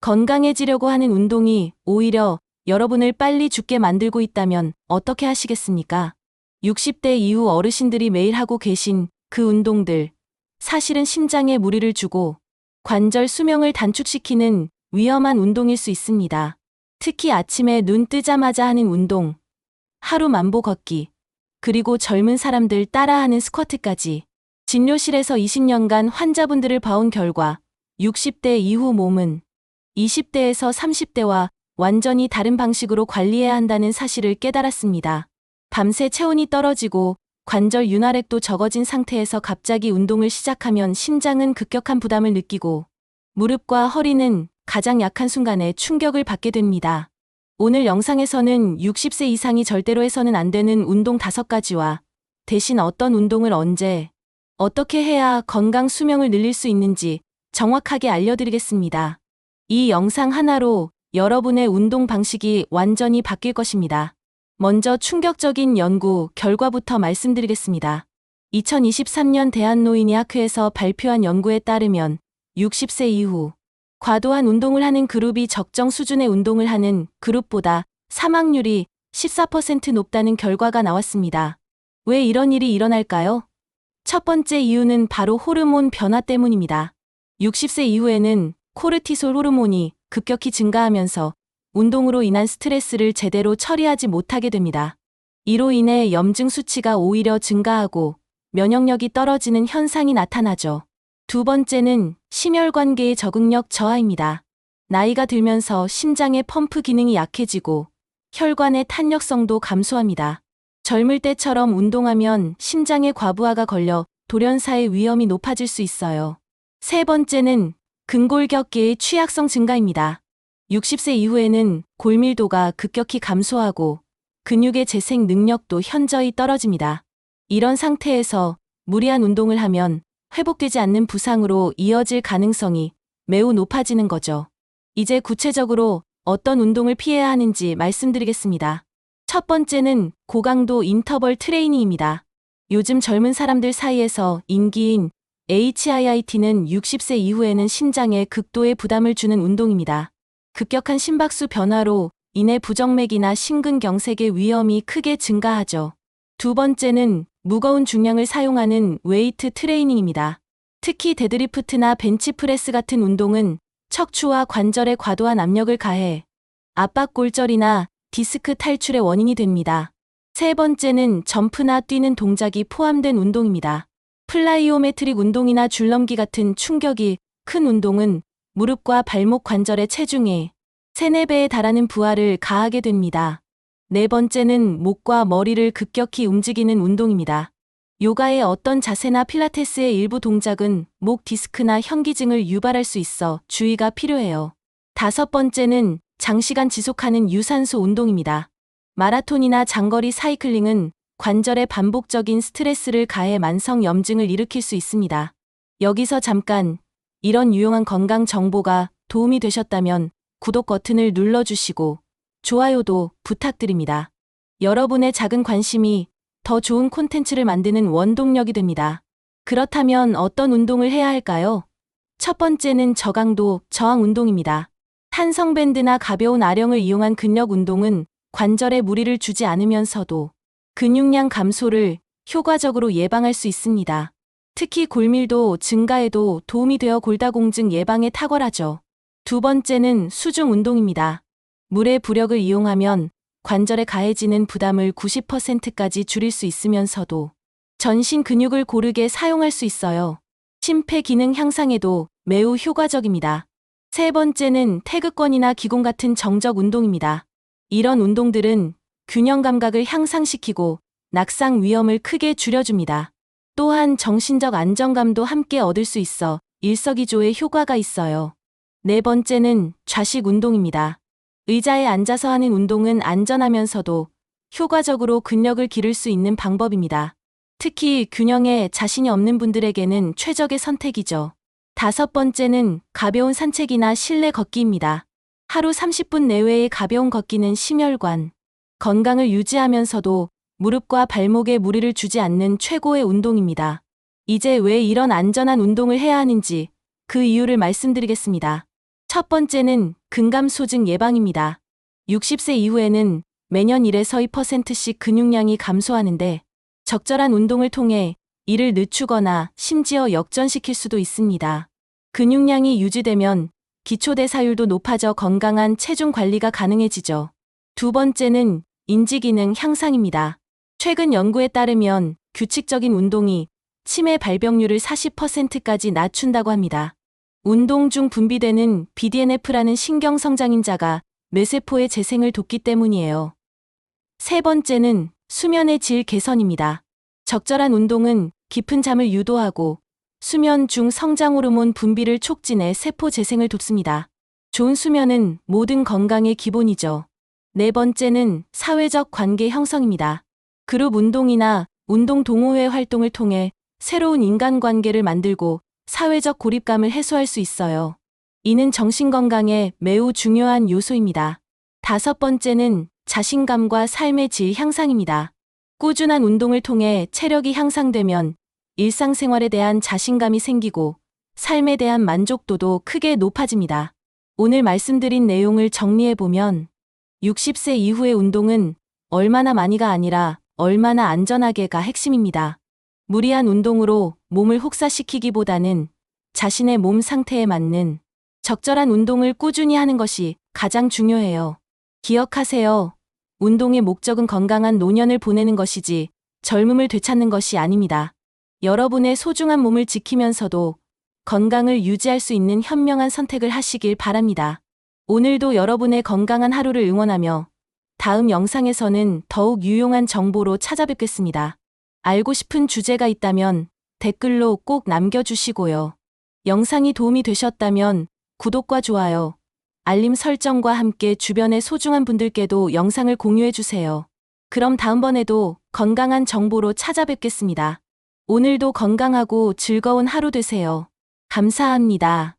건강해지려고 하는 운동이 오히려 여러분을 빨리 죽게 만들고 있다면 어떻게 하시겠습니까? 60대 이후 어르신들이 매일 하고 계신 그 운동들, 사실은 심장에 무리를 주고 관절 수명을 단축시키는 위험한 운동일 수 있습니다. 특히 아침에 눈 뜨자마자 하는 운동, 하루 만보 걷기, 그리고 젊은 사람들 따라하는 스쿼트까지. 진료실에서 20년간 환자분들을 봐온 결과 60대 이후 몸은 20대에서 30대와 완전히 다른 방식으로 관리해야 한다는 사실을 깨달았습니다. 밤새 체온이 떨어지고 관절 윤활액도 적어진 상태에서 갑자기 운동을 시작하면 심장은 급격한 부담을 느끼고 무릎과 허리는 가장 약한 순간에 충격을 받게 됩니다. 오늘 영상에서는 60세 이상이 절대로 해서는 안 되는 운동 5가지와 대신 어떤 운동을 언제, 어떻게 해야 건강 수명을 늘릴 수 있는지 정확하게 알려드리겠습니다. 이 영상 하나로 여러분의 운동 방식이 완전히 바뀔 것입니다. 먼저 충격적인 연구 결과부터 말씀드리겠습니다. 2023년 대한노인의학회에서 발표한 연구에 따르면 60세 이후 과도한 운동을 하는 그룹이 적정 수준의 운동을 하는 그룹보다 사망률이 14% 높다는 결과가 나왔습니다. 왜 이런 일이 일어날까요? 첫 번째 이유는 바로 호르몬 변화 때문입니다. 60세 이후에는 코르티솔 호르몬이 급격히 증가하면서 운동으로 인한 스트레스를 제대로 처리하지 못하게 됩니다. 이로 인해 염증 수치가 오히려 증가하고 면역력이 떨어지는 현상이 나타나죠. 두 번째는 심혈관계의 적응력 저하입니다. 나이가 들면서 심장의 펌프 기능이 약해지고 혈관의 탄력성도 감소합니다. 젊을 때처럼 운동하면 심장의 과부하가 걸려 돌연사의 위험이 높아질 수 있어요. 세 번째는 근골격계의 취약성 증가입니다. 60세 이후에는 골밀도가 급격히 감소하고 근육의 재생 능력도 현저히 떨어집니다. 이런 상태에서 무리한 운동을 하면 회복되지 않는 부상으로 이어질 가능성이 매우 높아지는 거죠. 이제 구체적으로 어떤 운동을 피해야 하는지 말씀드리겠습니다. 첫 번째는 고강도 인터벌 트레이닝입니다. 요즘 젊은 사람들 사이에서 인기인 HIIT는 60세 이후에는 심장에 극도의 부담을 주는 운동입니다. 급격한 심박수 변화로 인해 부정맥이나 심근경색의 위험이 크게 증가하죠. 두 번째는 무거운 중량을 사용하는 웨이트 트레이닝입니다. 특히 데드리프트나 벤치프레스 같은 운동은 척추와 관절에 과도한 압력을 가해 압박골절이나 디스크 탈출의 원인이 됩니다. 세 번째는 점프나 뛰는 동작이 포함된 운동입니다. 플라이오메트릭 운동이나 줄넘기 같은 충격이 큰 운동은 무릎과 발목 관절의 체중에 3, 4배에 달하는 부하를 가하게 됩니다. 네 번째는 목과 머리를 급격히 움직이는 운동입니다. 요가의 어떤 자세나 필라테스의 일부 동작은 목 디스크나 현기증을 유발할 수 있어 주의가 필요해요. 다섯 번째는 장시간 지속하는 유산소 운동입니다. 마라톤이나 장거리 사이클링은 관절에 반복적인 스트레스를 가해 만성 염증을 일으킬 수 있습니다. 여기서 잠깐 이런 유용한 건강 정보가 도움이 되셨다면 구독 버튼을 눌러주시고 좋아요도 부탁드립니다. 여러분의 작은 관심이 더 좋은 콘텐츠를 만드는 원동력이 됩니다. 그렇다면 어떤 운동을 해야 할까요? 첫 번째는 저강도 저항 운동입니다. 탄성밴드나 가벼운 아령을 이용한 근력 운동은 관절에 무리를 주지 않으면서도 근육량 감소를 효과적으로 예방할 수 있습니다. 특히 골밀도 증가에도 도움이 되어 골다공증 예방에 탁월하죠. 두 번째는 수중 운동입니다. 물의 부력을 이용하면 관절에 가해지는 부담을 90%까지 줄일 수 있으면서도 전신 근육을 고르게 사용할 수 있어요. 심폐 기능 향상에도 매우 효과적입니다. 세 번째는 태극권이나 기공 같은 정적 운동입니다. 이런 운동들은 균형 감각을 향상시키고 낙상 위험을 크게 줄여줍니다. 또한 정신적 안정감도 함께 얻을 수 있어 일석이조의 효과가 있어요. 네 번째는 좌식 운동입니다. 의자에 앉아서 하는 운동은 안전하면서도 효과적으로 근력을 기를 수 있는 방법입니다. 특히 균형에 자신이 없는 분들에게는 최적의 선택이죠. 다섯 번째는 가벼운 산책이나 실내 걷기입니다. 하루 30분 내외의 가벼운 걷기는 심혈관 건강을 유지하면서도 무릎과 발목에 무리를 주지 않는 최고의 운동입니다. 이제 왜 이런 안전한 운동을 해야 하는지 그 이유를 말씀드리겠습니다. 첫 번째는 근감소증 예방입니다. 60세 이후에는 매년 1에서 2%씩 근육량이 감소하는데 적절한 운동을 통해 이를 늦추거나 심지어 역전시킬 수도 있습니다. 근육량이 유지되면 기초대사율도 높아져 건강한 체중 관리가 가능해지죠. 두 번째는 인지기능 향상입니다. 최근 연구에 따르면 규칙적인 운동이 치매 발병률을 40%까지 낮춘다고 합니다. 운동 중 분비되는 BDNF라는 신경성장인자가 뇌세포의 재생을 돕기 때문이에요. 세 번째는 수면의 질 개선입니다. 적절한 운동은 깊은 잠을 유도하고 수면 중 성장 호르몬 분비를 촉진해 세포 재생을 돕습니다. 좋은 수면은 모든 건강의 기본이죠. 네 번째는 사회적 관계 형성입니다. 그룹 운동이나 운동 동호회 활동을 통해 새로운 인간관계를 만들고 사회적 고립감을 해소할 수 있어요. 이는 정신건강에 매우 중요한 요소입니다. 다섯 번째는 자신감과 삶의 질 향상입니다. 꾸준한 운동을 통해 체력이 향상되면 일상생활에 대한 자신감이 생기고 삶에 대한 만족도도 크게 높아집니다. 오늘 말씀드린 내용을 정리해보면 60세 이후의 운동은 얼마나 많이가 아니라 얼마나 안전하게가 핵심입니다. 무리한 운동으로 몸을 혹사시키기보다는 자신의 몸 상태에 맞는 적절한 운동을 꾸준히 하는 것이 가장 중요해요. 기억하세요. 운동의 목적은 건강한 노년을 보내는 것이지 젊음을 되찾는 것이 아닙니다. 여러분의 소중한 몸을 지키면서도 건강을 유지할 수 있는 현명한 선택을 하시길 바랍니다. 오늘도 여러분의 건강한 하루를 응원하며 다음 영상에서는 더욱 유용한 정보로 찾아뵙겠습니다. 알고 싶은 주제가 있다면 댓글로 꼭 남겨주시고요. 영상이 도움이 되셨다면 구독과 좋아요, 알림 설정과 함께 주변의 소중한 분들께도 영상을 공유해주세요. 그럼 다음번에도 건강한 정보로 찾아뵙겠습니다. 오늘도 건강하고 즐거운 하루 되세요. 감사합니다.